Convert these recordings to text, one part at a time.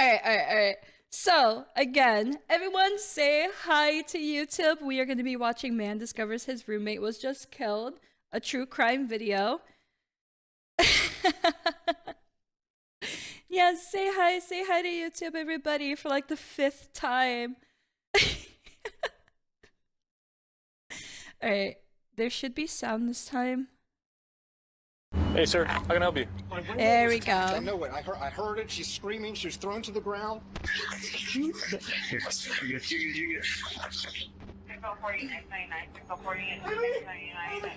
Alright. So, again, everyone say hi to YouTube. We are going to be watching Man Discovers His Roommate Was Just Killed, a true crime video. Yeah, say hi to YouTube, everybody, for like the 5th time. Alright, there should be sound this time. Hey, sir, how can I help you? There we go. I know it. I heard it. She's screaming. She was thrown to the ground.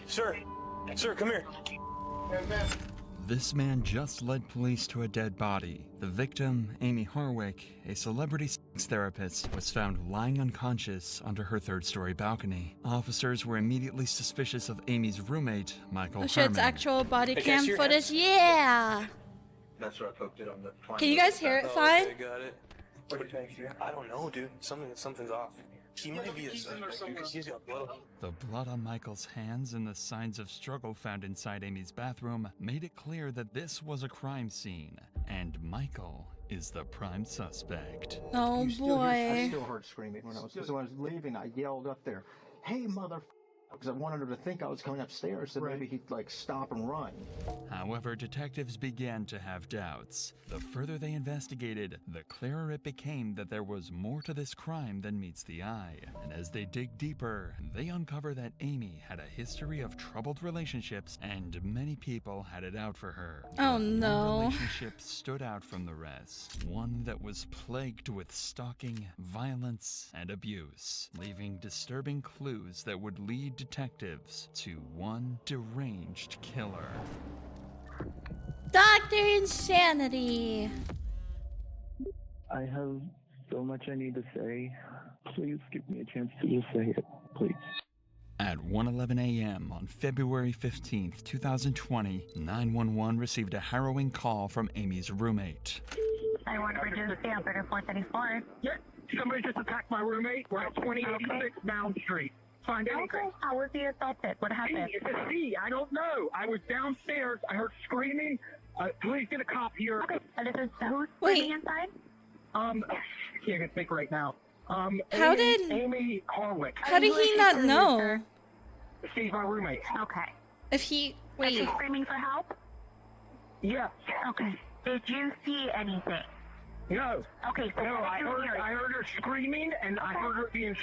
Sir, come here. This man just led police to a dead body. The victim, ʞymᴜᴜ, a celebrity sex therapist, was found lying unconscious under her 3rd-story balcony. Officers were immediately suspicious of Amy's roommate, Michael Oh shit, it's Herman. actual body Hey, cam can I see your footage. hands? Yeah! That's where I poked it on the plan. Can you guys hear it fine? Okay, got it. What do you think here? I don't know, dude. Something's off. He might be a suspect because he's got blood on him. The blood on Michael's hands and the signs of struggle found inside Amy's bathroom made it clear that this was a crime scene, and Michael is the prime suspect. Oh I boy. still heard screaming when I was leaving. I yelled up there, "Hey, mother!" Because I wanted her to think I was coming upstairs, so maybe he'd like stop and run. However, detectives began to have doubts. The further they investigated, the clearer it became that there was more to this crime than meets the eye. And as they dig deeper, they uncover that Amy had a history of troubled relationships, and many people had it out for her. Oh, But one no. relationship stood out from the rest, one that was plagued with stalking, violence, and abuse, leaving disturbing clues that would lead detectives to one deranged killer. Dr. Insanity! I have so much I need to say. Please give me a chance to just say it, please. At 1:11 a.m. on February 15th, 2020, 911 received a harrowing call from Amy's roommate. I want to reduce the 434. Yeah, somebody just attacked my roommate. We're at 2086 Mound Street. Find anything. Okay, how was he assaulted? What happened? It's a C. I don't know. I was downstairs. I heard screaming. Please get a cop here. Okay, and this is who's Wait. sitting inside? Can't think right now. How Amy, did- Amy Harwick? How did he not know? She's my roommate. Okay. If he... Is Wait. she screaming for help? Yes. Okay. Did you see anything? No. Okay, so No, what I did you hear? heard her screaming, and I heard her being...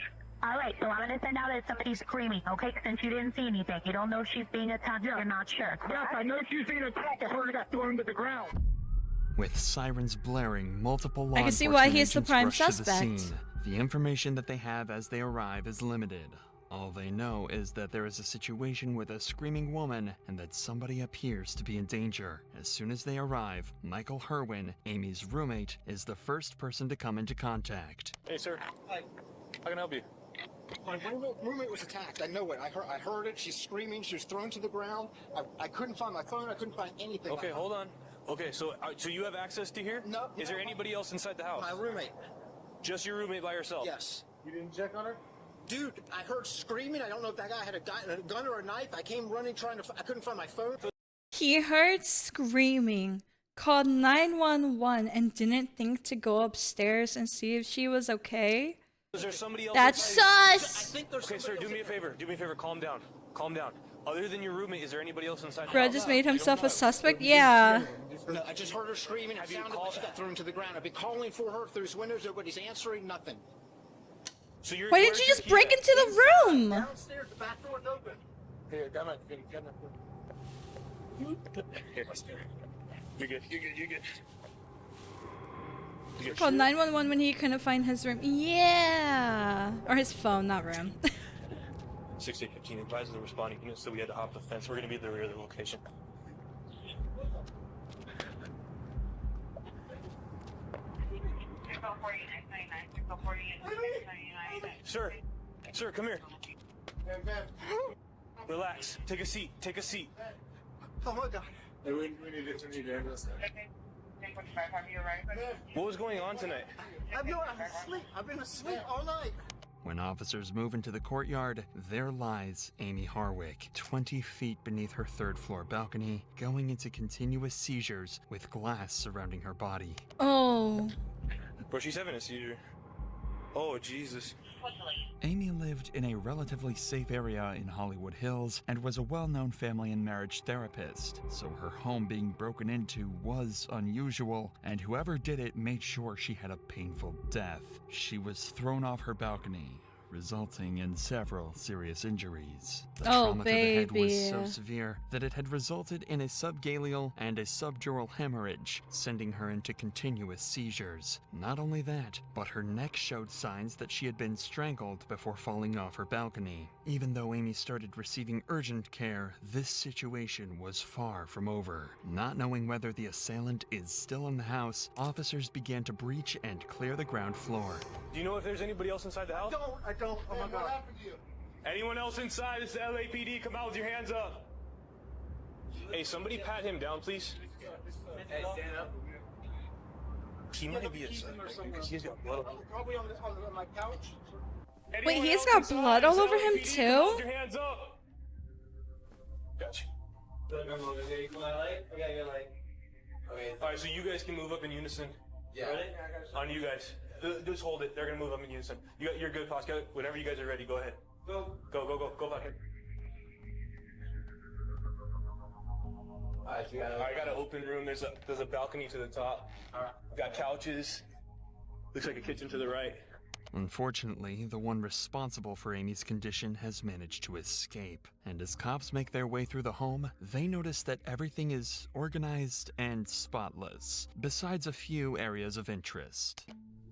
All right, so I'm going to send out that somebody's screaming, okay? Since you didn't see anything. You don't know if she's being attacked. Yeah. You're not sure. Yes, I know she's being attacked. I heard her got thrown to the ground. With sirens blaring, multiple law I can see enforcement why he's the agents prime rush to the suspect. scene. The information that they have as they arrive is limited. All they know is that there is a situation with a screaming woman and that somebody appears to be in danger. As soon as they arrive, Michael Herwin, Amy's roommate, is the first person to come into contact. Hey, sir. Hi. How can I help you? My roommate was attacked. I know it. I heard it. She's screaming. She was thrown to the ground. I couldn't find my phone. I couldn't find anything. Okay, hold on. Okay, so you have access to here? No. Is there anybody else inside the house? My roommate. Just your roommate by yourself? Yes. You didn't check on her? Dude, I heard screaming. I don't know if that guy had a gun or a knife. I came running I couldn't find my phone. He heard screaming, called 911, and didn't think to go upstairs and see if she was okay? Is there somebody else That's inside? sus! think there's Okay, sir, do me a favor. Do me a favor. Calm down. Calm down. Other than your roommate, is there anybody else inside the Bro house? just made himself a suspect? Yeah. No, I just heard her screaming. It sounded like she got thrown to the ground. I've been calling for her through his windows. Nobody's answering. Nothing. So you're, Why didn't you just break into the room? Downstairs, the back door's open. Here, come on. You're good. You're good. You Called 911 when he couldn't find his room. Yeah. Or his phone, not room. 6815 advises the responding unit, so we had to hop the fence. We're going to be at the rear of the location. Sir, come here. Relax. Take a seat. Take a seat. Oh my God. We need to What was going on tonight? I'm asleep. I've been asleep all night. When officers move into the courtyard, there lies Amy Harwick, 20 feet beneath her 3rd-floor balcony, going into continuous seizures with glass surrounding her body. Oh. Bro, she's having a seizure. Oh, Jesus. Amy lived in a relatively safe area in Hollywood Hills and was a well-known family and marriage therapist, so her home being broken into was unusual, and whoever did it made sure she had a painful death. She was thrown off her balcony, resulting in several serious injuries. The trauma to the head was so severe that it had resulted in a subgaleal and a subdural hemorrhage, sending her into continuous seizures. Not only that, but her neck showed signs that she had been strangled before falling off her balcony. Even though Amy started receiving urgent care, this situation was far from over. Not knowing whether the assailant is still in the house, officers began to breach and clear the ground floor. Do you know if there's anybody else inside the house? I don't. Oh my God. Anyone else inside? This is the LAPD. Come out with your hands up. Hey, somebody pat him down, please. Hey, stand up. He might be a suspect because he's got blood. Probably on my couch. Wait, he's got blood all over him too? Your hands up. Gotcha. Okay. All right, so you guys can move up in unison. Yeah. On you guys. Just hold it. They're gonna move up in unison. You're good, Pascal. Whenever you guys are ready, go ahead. Go. Go back in. All right, I got an open room. There's a balcony to the top. All right. Got couches. Looks like a kitchen to the right. Unfortunately, the one responsible for Amy's condition has managed to escape, and as cops make their way through the home, they notice that everything is organized and spotless, besides a few areas of interest.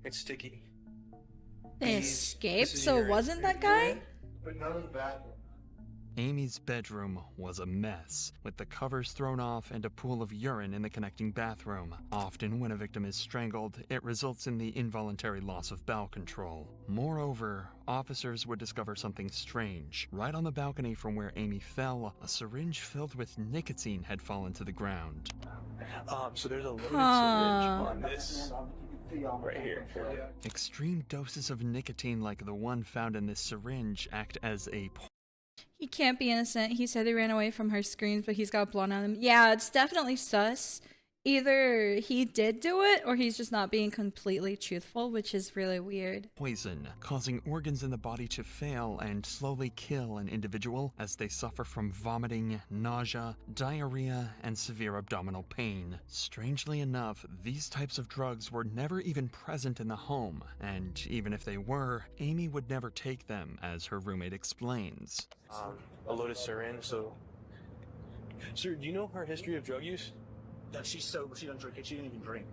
It's sticky. They escaped, so it wasn't that guy? But none of the bathroom. Amy's bedroom was a mess, with the covers thrown off and a pool of urine in the connecting bathroom. Often, when a victim is strangled, it results in the involuntary loss of bowel control. Moreover, officers would discover something strange. Right on the balcony from where Amy fell, a syringe filled with nicotine had fallen to the ground. So there's a loaded syringe on this right here. Extreme doses of nicotine like the one found in this syringe act as a He can't be innocent. He said he ran away from her screams, but he's got blood on him. Yeah, it's definitely sus. Either he did do it, or he's just not being completely truthful, which is really weird. Poison, causing organs in the body to fail and slowly kill an individual as they suffer from vomiting, nausea, diarrhea, and severe abdominal pain. Strangely enough, these types of drugs were never even present in the home, and even if they were, Amy would never take them, as her roommate explains. A loaded syringe, so... Sir, do you know her history of drug use? That she's sober. She doesn't drink it. She didn't even drink.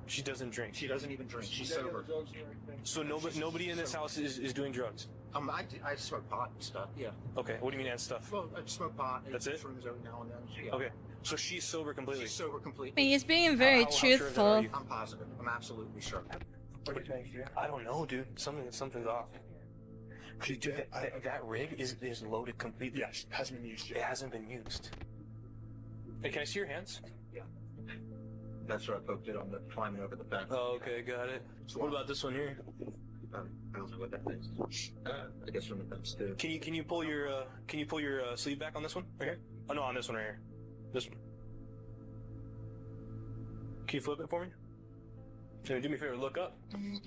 She doesn't drink. She doesn't even drink. She's sober. So nobody in this house is doing drugs? I smoke pot and stuff. Yeah. Okay, what do you mean and stuff? Well, I smoke pot. That's it? Shrooms every now and then. Yeah. Okay, so she's sober completely? She's sober completely. I mean, he's being very How sure of that are truthful. you? I'm positive. I'm absolutely sure. I don't know, dude. Something's off. Dude, that rig is loaded completely. Yes, it hasn't been used yet. It hasn't been used. Hey, can I see your hands? Yeah. That's where I poked it on the climbing over the fence. Oh, okay, got it. What about this one here? I don't know what that is. I guess from the fence too. Can you pull your sleeve back on this one? Right here? Oh no, on this one right here. This one. Can you flip it for me? Can you do me a favor? Look up. Can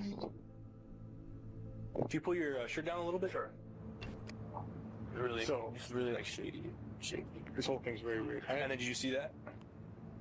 you pull your shirt down a little bit? Sure. It's really like shady. This whole thing's very weird. And then did you see that?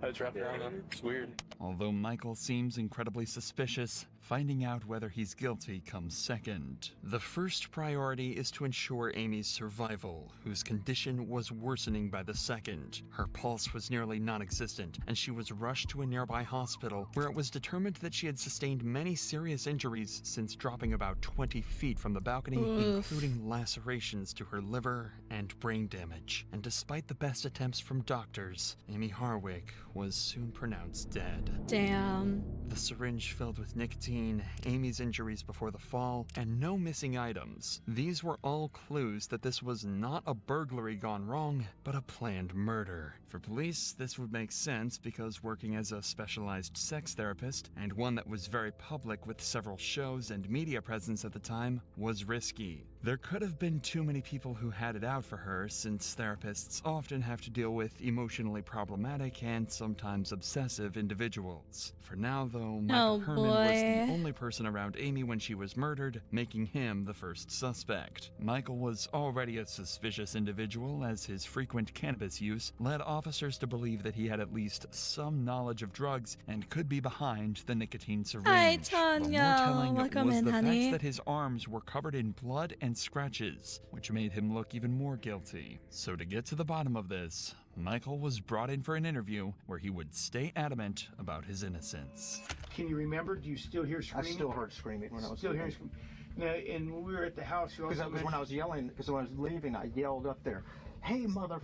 How it's wrapped around him? It's weird. Although Michael seems incredibly suspicious, finding out whether he's guilty comes second. The first priority is to ensure Amy's survival, whose condition was worsening by the second. Her pulse was nearly non-existent, and she was rushed to a nearby hospital, where it was determined that she had sustained many serious injuries since dropping about 20 feet from the balcony, including lacerations to her liver and brain damage. And despite the best attempts from doctors, Amy Harwick was soon pronounced dead. Damn. The syringe filled with nicotine, Amy's injuries before the fall, and no missing items. These were all clues that this was not a burglary gone wrong, but a planned murder. For police, this would make sense because working as a specialized sex therapist, and one that was very public with several shows and media presence at the time, was risky. There could have been too many people who had it out for her, since therapists often have to deal with emotionally problematic and sometimes obsessive individuals. For now, though, Michael Herman was the only person around Amy when she was murdered, making him the first suspect. Michael was already a suspicious individual, as his frequent cannabis use led officers to believe that he had at least some knowledge of drugs and could be behind the nicotine syringe. Hi, But Tanya. more telling Welcome was in, the honey. fact that his arms were covered in blood and scratches, which made him look even more guilty. So to get to the bottom of this, Michael was brought in for an interview where he would stay adamant about his innocence. Can you remember? Do you still hear I screaming? still heard screaming when I was Still hearing screaming. Now, and when we were at the house, you because also that was when I was yelling. Because when I was leaving, I yelled up there, "Hey, mother!"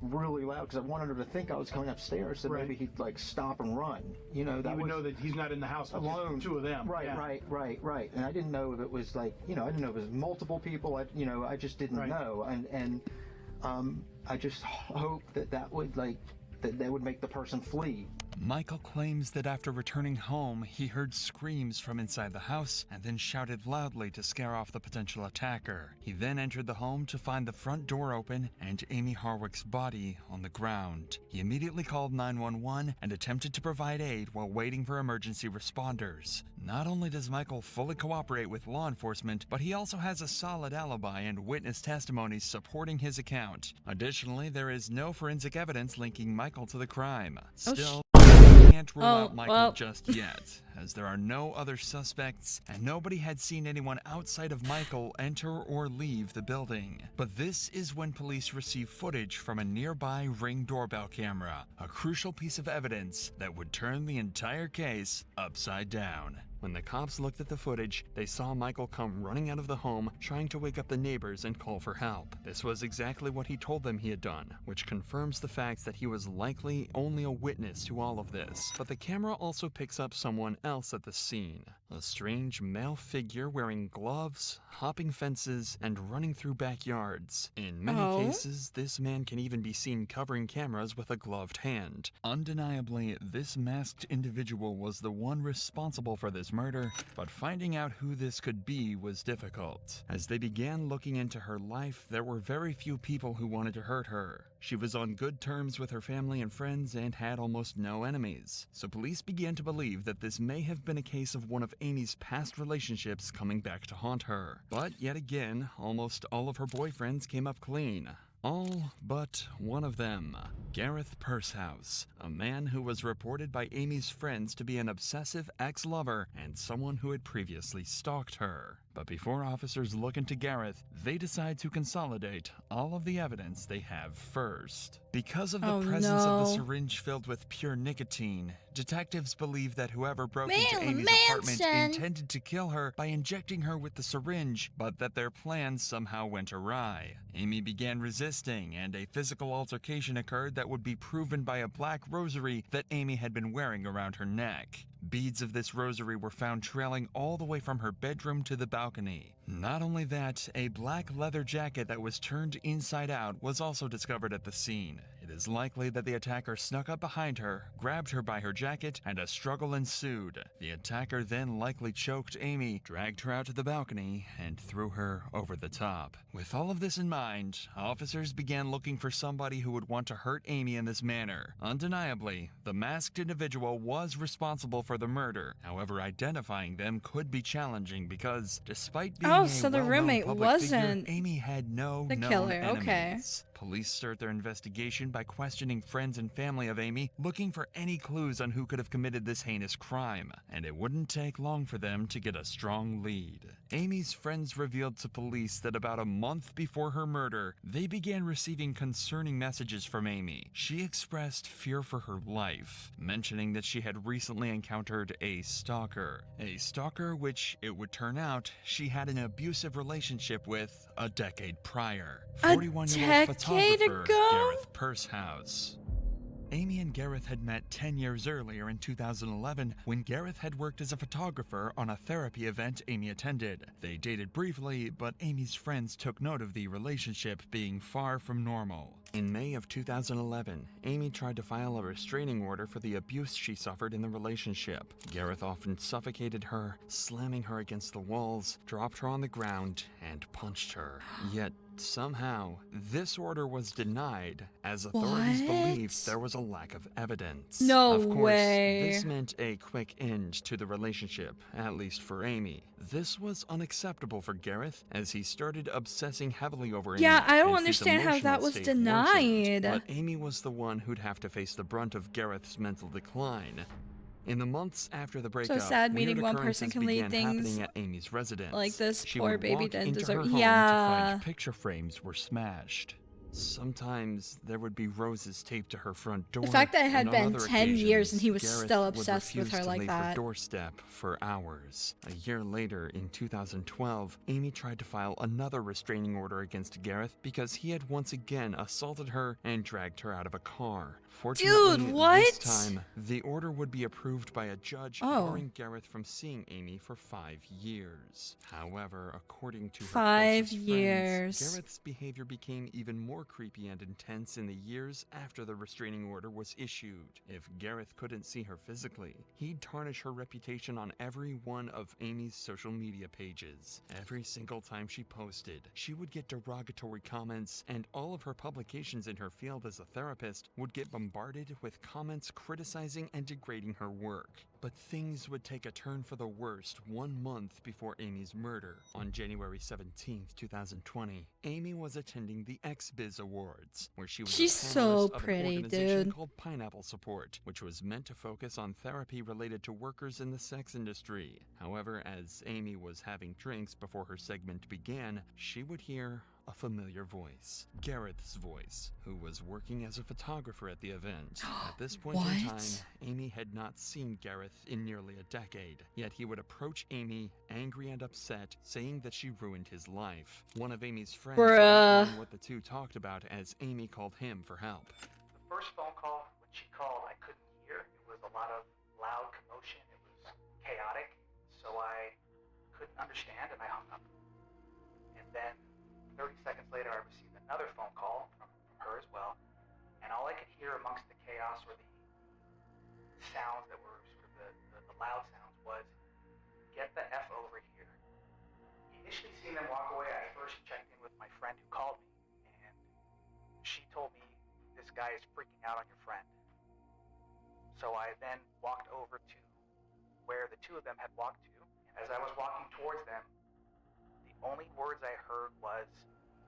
really loud because I wanted her to think I was coming upstairs, so maybe he'd like stop and run. You know, that you would was know that he's not in the house with alone. Two of them. Right, yeah. right. And I didn't know if it was like, I didn't know if it was multiple people. I just didn't know. And I just hope that would make the person flee. Michael claims that after returning home, he heard screams from inside the house and then shouted loudly to scare off the potential attacker. He then entered the home to find the front door open and Amy Harwick's body on the ground. He immediately called 911 and attempted to provide aid while waiting for emergency responders. Not only does Michael fully cooperate with law enforcement, but he also has a solid alibi and witness testimonies supporting his account. Additionally, there is no forensic evidence linking Michael to the crime. Still, can't rule out Michael just yet, as there are no other suspects and nobody had seen anyone outside of Michael enter or leave the building. But this is when police receive footage from a nearby Ring doorbell camera, a crucial piece of evidence that would turn the entire case upside down. When the cops looked at the footage, they saw Michael come running out of the home, trying to wake up the neighbors and call for help. This was exactly what he told them he had done, which confirms the fact that he was likely only a witness to all of this. But the camera also picks up someone else at the scene. A strange male figure wearing gloves, hopping fences, and running through backyards. In many cases, this man can even be seen covering cameras with a gloved hand. Undeniably, this masked individual was the one responsible for this murder, but finding out who this could be was difficult. As they began looking into her life, there were very few people who wanted to hurt her. She was on good terms with her family and friends and had almost no enemies. So police began to believe that this may have been a case of one of Amy's past relationships coming back to haunt her. But yet again, almost all of her boyfriends came up clean. All but one of them, Gareth Pursehouse, a man who was reported by Amy's friends to be an obsessive ex-lover and someone who had previously stalked her. But before officers look into Gareth, they decide to consolidate all of the evidence they have first. Because of the presence of the syringe filled with pure nicotine, detectives believe that whoever broke into Amy's apartment intended to kill her by injecting her with the syringe, but that their plans somehow went awry. Amy began resisting, and a physical altercation occurred that would be proven by a black rosary that Amy had been wearing around her neck. Beads of this rosary were found trailing all the way from her bedroom to the balcony. Not only that, a black leather jacket that was turned inside out was also discovered at the scene. It is likely that the attacker snuck up behind her, grabbed her by her jacket, and a struggle ensued. The attacker then likely choked Amy, dragged her out to the balcony, and threw her over the top. With all of this in mind, officers began looking for somebody who would want to hurt Amy in this manner. Undeniably, the masked individual was responsible for the murder. However, identifying them could be challenging because, despite being so the well-known roommate public wasn't figure, Amy had no the known killer. enemies. Okay. Police start their investigation by questioning friends and family of Amy, looking for any clues on who could have committed this heinous crime, and it wouldn't take long for them to get a strong lead. Amy's friends revealed to police that about a month before her murder, they began receiving concerning messages from Amy. She expressed fear for her life, mentioning that she had recently encountered a stalker which, it would turn out, she had an abusive relationship with a decade prior. 41-year-old photographer Gareth Pursehouse. Amy and Gareth had met 10 years earlier in 2011 when Gareth had worked as a photographer on a therapy event Amy attended. They dated briefly, but Amy's friends took note of the relationship being far from normal. In May of 2011, Amy tried to file a restraining order for the abuse she suffered in the relationship. Gareth often suffocated her, slamming her against the walls, dropped her on the ground, and punched her. Yet, somehow, this order was denied, as authorities believed there was a lack of evidence. No of course, way. this meant a quick end to the relationship, at least for Amy. This was unacceptable for Gareth, as he started obsessing heavily over Amy. Yeah, I don't and his understand how that emotional was state denied. worsened. But Amy was the one who'd have to face the brunt of Gareth's mental decline. In the months after the breakup, sad meeting weird one person occurrences can lead began things happening at Amy's residence. like this She poor would baby walk didn't into deserve- her home to Yeah. find picture frames were smashed. Sometimes there would be roses taped to her front door. The fact that it had and on been other 10 years and he was occasions, still Gareth would obsessed with refuse her to like leave that. her doorstep for hours. A year later, in 2012, Amy tried to file another restraining order against Gareth because he had once again assaulted her and dragged her out of a car. Fortunately, what? this time, the order would be approved by a judge, barring Gareth from seeing Amy for 5 years. However, according to her 5 closest years. friends, Gareth's behavior became even more creepy and intense in the years after the restraining order was issued. If Gareth couldn't see her physically, he'd tarnish her reputation on every one of Amy's social media pages. Every single time she posted, she would get derogatory comments, and all of her publications in her field as a therapist would get bombarded with comments criticizing and degrading her work. But things would take a turn for the worst 1 month before Amy's murder. On January 17th, 2020, Amy was attending the XBiz Awards, where she was She's a so panelist of an pretty, organization dude. called Pineapple Support, which was meant to focus on therapy related to workers in the sex industry. However, as Amy was having drinks before her segment began, she would hear a familiar voice, Gareth's voice, who was working as a photographer at the event. At this point in time, Amy had not seen Gareth in nearly a decade, yet he would approach Amy, angry and upset, saying that she ruined his life. One of Amy's friends outlined what the two talked about as Amy called him for help. The first phone call, when she called, I couldn't hear. It was a lot of loud commotion. It was chaotic, so I couldn't understand, and I hung up. And then 30 seconds later, I received another phone call from her as well, and all I could hear amongst the chaos or the sounds that were sort of the loud sounds was, "Get the F over here." Initially seeing them walk away, I first checked in with my friend who called me, and she told me, "This guy is freaking out on your friend." So I then walked over to where the two of them had walked to, and as I was walking towards them, the only words I heard was,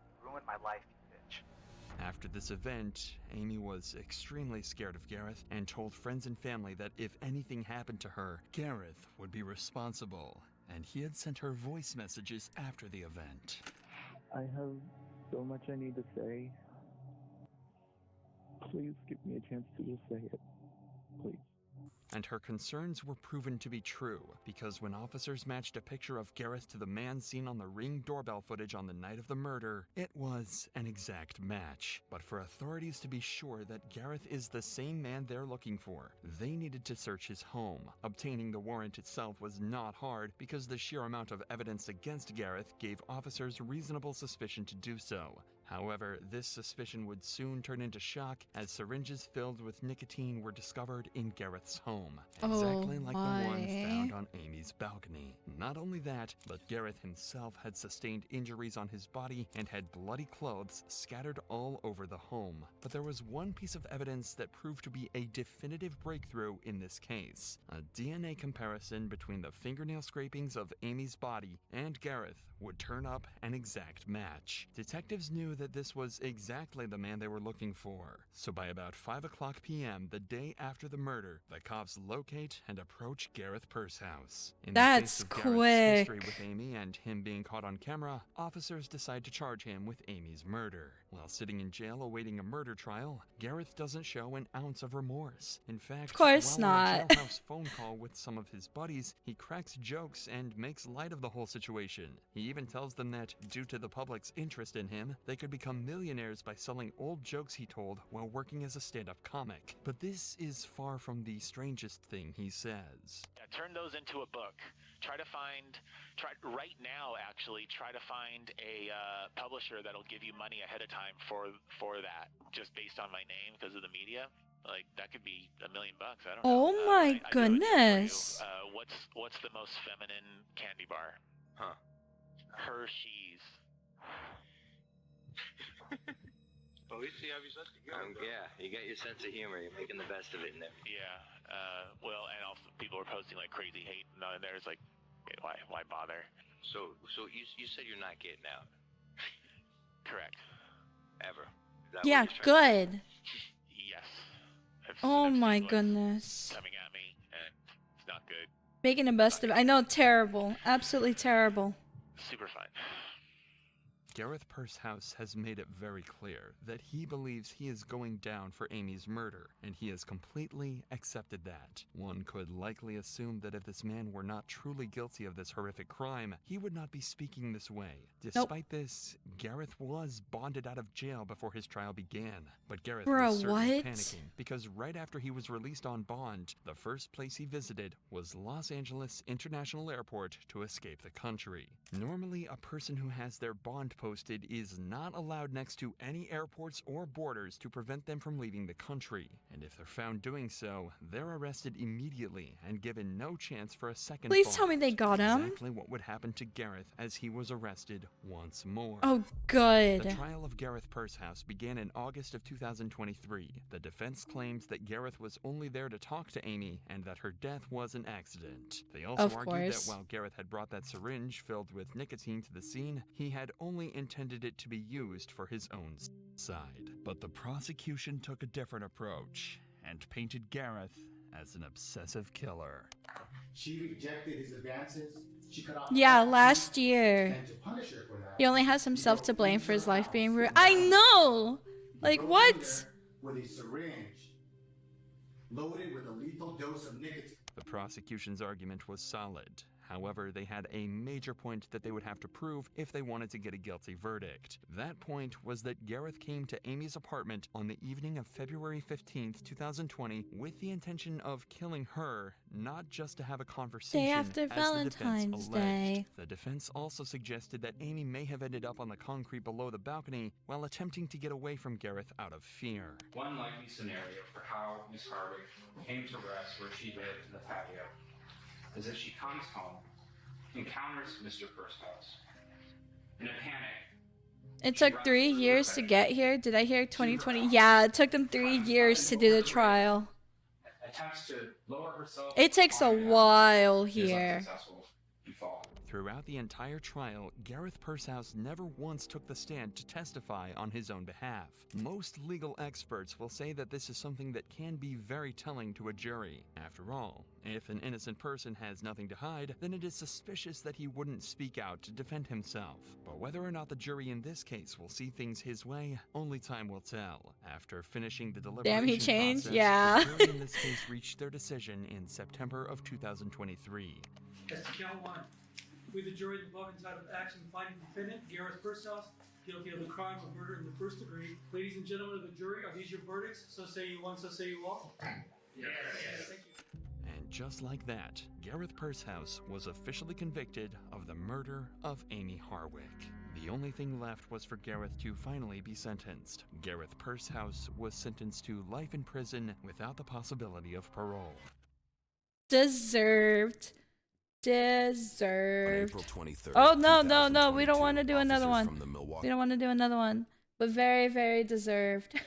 "You ruined my life, you bitch." After this event, Amy was extremely scared of Gareth and told friends and family that if anything happened to her, Gareth would be responsible, and he had sent her voice messages after the event. I have so much I need to say. Please give me a chance to just say it. Please. And her concerns were proven to be true, because when officers matched a picture of Gareth to the man seen on the Ring doorbell footage on the night of the murder, it was an exact match. But for authorities to be sure that Gareth is the same man they're looking for, they needed to search his home. Obtaining the warrant itself was not hard, because the sheer amount of evidence against Gareth gave officers reasonable suspicion to do so. However, this suspicion would soon turn into shock as syringes filled with nicotine were discovered in Gareth's home, exactly like the one found on Amy's balcony. Not only that, but Gareth himself had sustained injuries on his body and had bloody clothes scattered all over the home. But there was one piece of evidence that proved to be a definitive breakthrough in this case. A DNA comparison between the fingernail scrapings of Amy's body and Gareth would turn up an exact match. Detectives knew that this was exactly the man they were looking for. So by about 5:00 p.m. the day after the murder, the cops locate and approach Gareth Pursehouse. In the face of Gareth's history with Amy and him being caught on camera, officers decide to charge him with Amy's murder. While sitting in jail awaiting a murder trial, Gareth doesn't show an ounce of remorse. In fact, Of course while on a not. jailhouse phone call with some of his buddies, he cracks jokes and makes light of the whole situation. He even tells them that, due to the public's interest in him, they could become millionaires by selling old jokes he told while working as a stand-up comic. But this is far from the strangest thing he says. Yeah, turn those into a book. Try to find a publisher that'll give you money ahead of time for that, just based on my name because of the media. Like, that could be $1 million. I don't know. Oh my I goodness. What's the most feminine candy bar? Huh. Hershey's. Well, at least you have your sense of humor. Yeah, you got your sense of humor. You're making the best of it. Yeah. Well, and also people are posting like crazy hate, and there's like, why bother? So you said you're not getting out. Correct. Ever. Is that Yeah, what you're trying to good. Yes. Oh I've my seen what's goodness. coming at me, and it's not good. Making the best of it. I know, terrible. Absolutely terrible. Super fun. Gareth Pursehouse has made it very clear that he believes he is going down for Amy's murder, and he has completely accepted that. One could likely assume that if this man were not truly guilty of this horrific crime, he would not be speaking this way. Despite this, Gareth was bonded out of jail before his trial began. But Gareth was certainly panicking, because right after he was released on bond, the first place he visited was Los Angeles International Airport to escape the country. Normally, a person who has their bond posted is not allowed next to any airports or borders to prevent them from leaving the country. And if they're found doing so, they're arrested immediately and given no chance for a second Please bond. tell me they got him. Exactly what would happen to Gareth as he was arrested once more. Oh, good. The trial of Gareth Pursehouse began in August of 2023. The defense claims that Gareth was only there to talk to Amy and that her death was an accident. They also argued that while Gareth had brought that syringe filled with nicotine to the scene, he had only intended it to be used for his own side. But the prosecution took a different approach and painted Gareth as an obsessive killer. She rejected his advances. She cut off last year. and to punish her for that, He only has himself to blame for his life being ruined. I know! Like, what? with a syringe loaded with a lethal dose of nicotine. The prosecution's argument was solid. However, they had a major point that they would have to prove if they wanted to get a guilty verdict. That point was that Gareth came to Amy's apartment on the evening of February 15th, 2020, with the intention of killing her, not just to have a conversation. Day after Valentine's Day. The defense also suggested that Amy may have ended up on the concrete below the balcony while attempting to get away from Gareth out of fear. One likely scenario for how Miss Hardwick came to rest where she lived in the patio is that she comes home, encounters Mr. Pursehouse. In a panic, It took 3 years to get here. Did I hear 2020? Yeah, it took them 3 years to do the trial. attempts to lower herself. It takes a while here. Throughout the entire trial, Gareth Pursehouse never once took the stand to testify on his own behalf. Most legal experts will say that this is something that can be very telling to a jury. After all, if an innocent person has nothing to hide, then it is suspicious that he wouldn't speak out to defend himself. But whether or not the jury in this case will see things his way, only time will tell. After finishing the deliberation Damn, he changed? process, Yeah. the jury in this case reached their decision in September of 2023. As to count one, we the jury the above entitled action finding the defendant, Gareth Pursehouse, guilty of the crime of murder in the first degree. Ladies and gentlemen of the jury, are these your verdicts? So say you one, so say you all. Yes. Thank you. And just like that, Gareth Pursehouse was officially convicted of the murder of Amy Hardwick. The only thing left was for Gareth to finally be sentenced. Gareth Pursehouse was sentenced to life in prison without the possibility of parole. Deserved. Deserved. On April 23rd, Oh, no. We don't want to do another one. from the Milwaukee- We don't want to do another one. But very, very deserved.